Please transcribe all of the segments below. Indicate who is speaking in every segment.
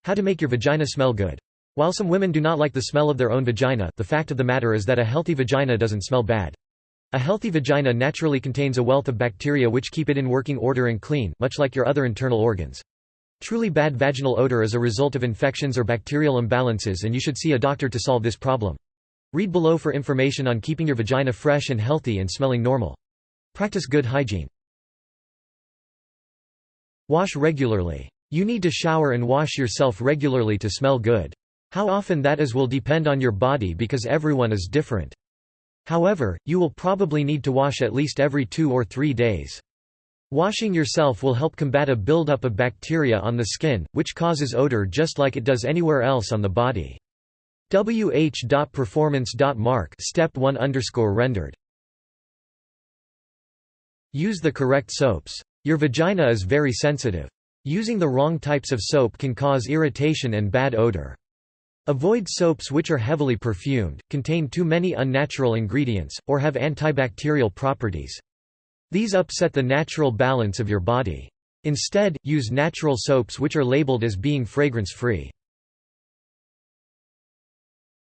Speaker 1: How to make your vagina smell good. While some women do not like the smell of their own vagina, the fact of the matter is that a healthy vagina doesn't smell bad. A healthy vagina naturally contains a wealth of bacteria which keep it in working order and clean, much like your other internal organs. Truly bad vaginal odor is a result of infections or bacterial imbalances, and you should see a doctor to solve this problem. Read below for information on keeping your vagina fresh and healthy and smelling normal. Practice good hygiene. Wash regularly. You need to shower and wash yourself regularly to smell good. How often that is will depend on your body because everyone is different. However, you will probably need to wash at least every 2 or 3 days. Washing yourself will help combat a buildup of bacteria on the skin, which causes odor just like it does anywhere else on the body. wh.performance.mark Step 1_rendered. Use the correct soaps. Your vagina is very sensitive. Using the wrong types of soap can cause irritation and bad odor. Avoid soaps which are heavily perfumed, contain too many unnatural ingredients, or have antibacterial properties. These upset the natural balance of your body. Instead, use natural soaps which are labeled as being fragrance-free.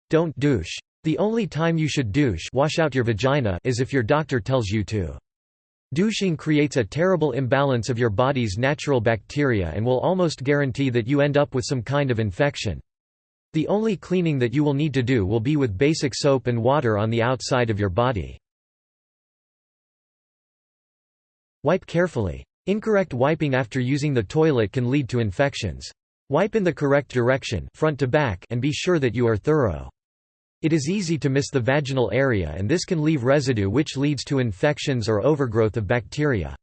Speaker 1: Don't douche. The only time you should douche, wash out your vagina, is if your doctor tells you to. Douching creates a terrible imbalance of your body's natural bacteria and will almost guarantee that you end up with some kind of infection. The only cleaning that you will need to do will be with basic soap and water on the outside of your body. Wipe carefully. Incorrect wiping after using the toilet can lead to infections. Wipe in the correct direction, front to back, and be sure that you are thorough. It is easy to miss the vaginal area, and this can leave residue which leads to infections or overgrowth of bacteria.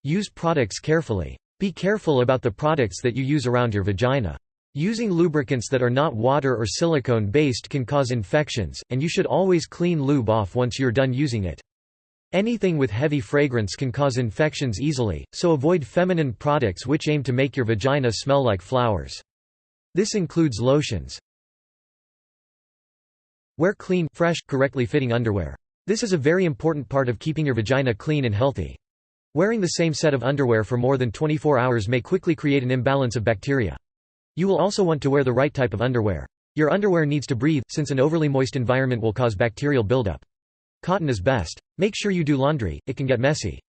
Speaker 1: Use products carefully. Be careful about the products that you use around your vagina. Using lubricants that are not water or silicone-based can cause infections, and you should always clean lube off once you're done using it. Anything with heavy fragrance can cause infections easily, so avoid feminine products which aim to make your vagina smell like flowers. This includes lotions. Wear clean, fresh, correctly fitting underwear. This is a very important part of keeping your vagina clean and healthy. Wearing the same set of underwear for more than 24 hours may quickly create an imbalance of bacteria. You will also want to wear the right type of underwear. Your underwear needs to breathe, since an overly moist environment will cause bacterial buildup. Cotton is best. Make sure you do laundry, it can get messy.